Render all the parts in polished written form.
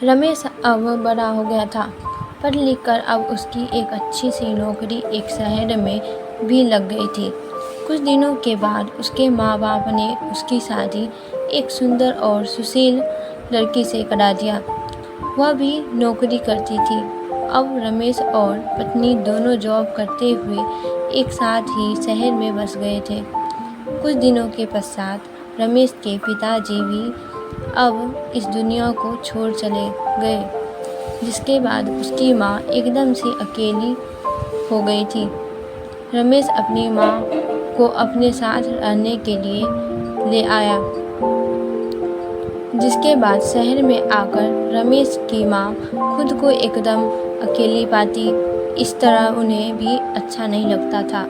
रमेश अब बड़ा हो गया था। पढ़ लिख कर अब उसकी एक अच्छी सी नौकरी एक शहर में भी लग गई थी। कुछ दिनों के बाद उसके माँ बाप ने उसकी शादी एक सुंदर और सुशील लड़की से करा दिया। वह भी नौकरी करती थी। अब रमेश और पत्नी दोनों जॉब करते हुए एक साथ ही शहर में बस गए थे। कुछ दिनों के पश्चात रमेश के पिताजी भी अब इस दुनिया को छोड़ चले गए, जिसके बाद उसकी माँ एकदम से अकेली हो गई थी। रमेश अपनी माँ को अपने साथ रहने के लिए ले आया, जिसके बाद शहर में आकर रमेश की माँ खुद को एकदम अकेली पाती। इस तरह उन्हें भी अच्छा नहीं लगता था।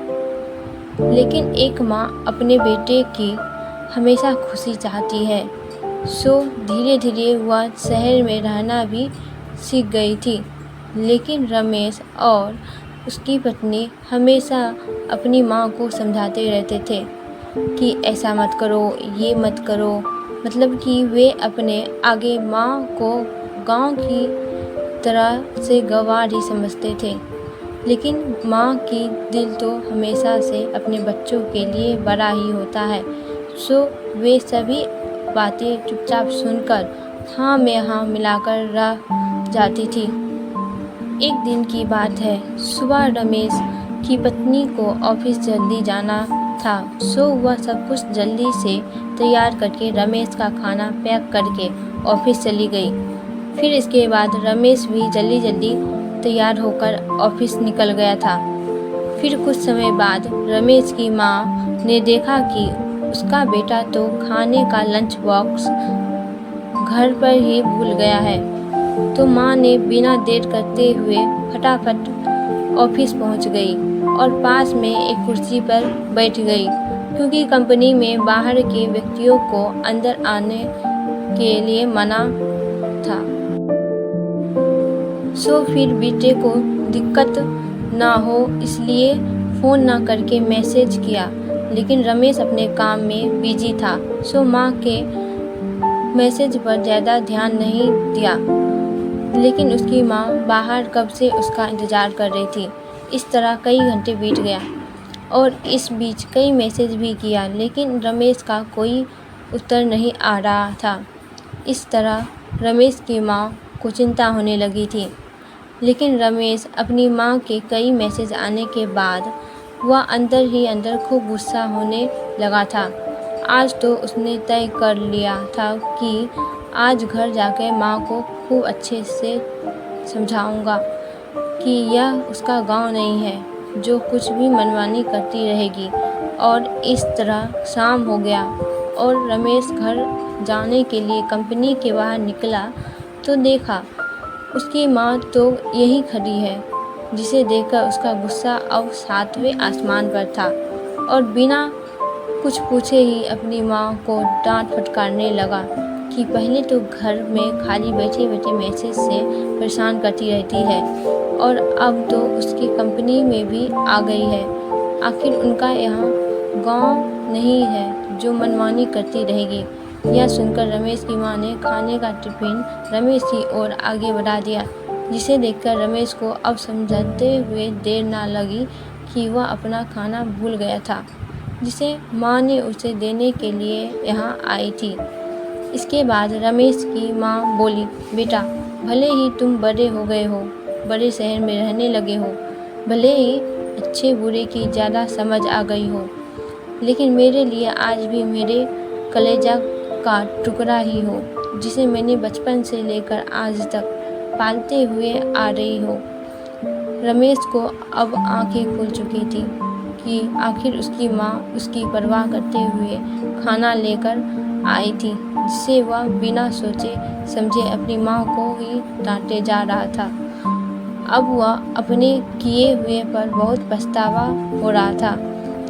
लेकिन एक माँ अपने बेटे की हमेशा खुशी चाहती है, सो धीरे धीरे वह शहर में रहना भी सीख गई थी। लेकिन रमेश और उसकी पत्नी हमेशा अपनी माँ को समझाते रहते थे कि ऐसा मत करो, ये मत करो। मतलब कि वे अपने आगे माँ को गांव की तरह से गँवार ही समझते थे। लेकिन माँ की दिल तो हमेशा से अपने बच्चों के लिए बड़ा ही होता है। सो वे सभी बातें चुपचाप सुनकर हाँ में हाँ मिलाकर रह जाती थी। एक दिन की बात है, सुबह रमेश की पत्नी को ऑफिस जल्दी जाना था। सो वह सब कुछ जल्दी से तैयार करके रमेश का खाना पैक करके ऑफिस चली गई। फिर इसके बाद रमेश भी जल्दी जल्दी तैयार होकर ऑफिस निकल गया था। फिर कुछ समय बाद रमेश की माँ ने देखा कि उसका बेटा तो खाने का लंच बॉक्स घर पर ही भूल गया है। तो माँ ने बिना देर करते हुए फटाफट ऑफिस पहुँच गई और पास में एक कुर्सी पर बैठ गई, क्योंकि कंपनी में बाहर के व्यक्तियों को अंदर आने के लिए मना था। सो फिर बेटे को दिक्कत ना हो इसलिए फ़ोन ना करके मैसेज किया। लेकिन रमेश अपने काम में बिजी था, सो माँ के मैसेज पर ज़्यादा ध्यान नहीं दिया। लेकिन उसकी माँ बाहर कब से उसका इंतज़ार कर रही थी। इस तरह कई घंटे बीत गया और इस बीच कई मैसेज भी किया, लेकिन रमेश का कोई उत्तर नहीं आ रहा था। इस तरह रमेश की माँ को चिंता होने लगी थी। लेकिन रमेश अपनी माँ के कई मैसेज आने के बाद वह अंदर ही अंदर खूब गुस्सा होने लगा था। आज तो उसने तय कर लिया था कि आज घर जाकर माँ को खूब अच्छे से समझाऊंगा कि यह उसका गांव नहीं है जो कुछ भी मनमानी करती रहेगी। और इस तरह शाम हो गया और रमेश घर जाने के लिए कंपनी के बाहर निकला तो देखा उसकी माँ तो यहीं खड़ी है, जिसे देखकर उसका गुस्सा अब 7वें आसमान पर था और बिना कुछ पूछे ही अपनी माँ को डांट फटकारने लगा कि पहले तो घर में खाली बैठे बैठे मैसेज से परेशान करती रहती है और अब तो उसकी कंपनी में भी आ गई है। आखिर उनका यहाँ गांव नहीं है जो मनमानी करती रहेगी। यह सुनकर रमेश की माँ ने खाने का टिफिन रमेश की ओर आगे बढ़ा दिया, जिसे देखकर रमेश को अब समझाते हुए देर ना लगी कि वह अपना खाना भूल गया था, जिसे माँ ने उसे देने के लिए यहाँ आई थी। इसके बाद रमेश की माँ बोली, बेटा भले ही तुम बड़े हो गए हो, बड़े शहर में रहने लगे हो, भले ही अच्छे बुरे की ज़्यादा समझ आ गई हो, लेकिन मेरे लिए आज भी मेरे कलेजा का टुकड़ा ही हो, जिसे मैंने बचपन से लेकर आज तक पालते हुए आ रही हो। रमेश को अब आंखें खुल चुकी थी कि आखिर उसकी माँ उसकी परवाह करते हुए खाना लेकर आई थी, जिसे वह बिना सोचे समझे अपनी माँ को ही डांटे जा रहा था। अब वह अपने किए हुए पर बहुत पछतावा हो रहा था,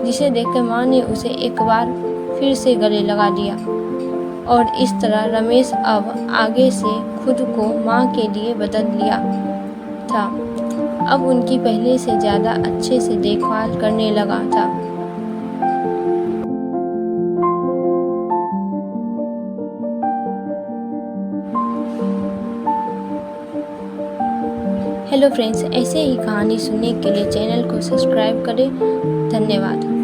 जिसे देखकर माँ ने उसे एक बार फिर से गले लगा दिया। और इस तरह रमेश अब आगे से खुद को माँ के लिए बदल लिया था। अब उनकी पहले से ज़्यादा अच्छे से देखभाल करने लगा था। हेलो फ्रेंड्स, ऐसे ही कहानी सुनने के लिए चैनल को सब्सक्राइब करें। धन्यवाद।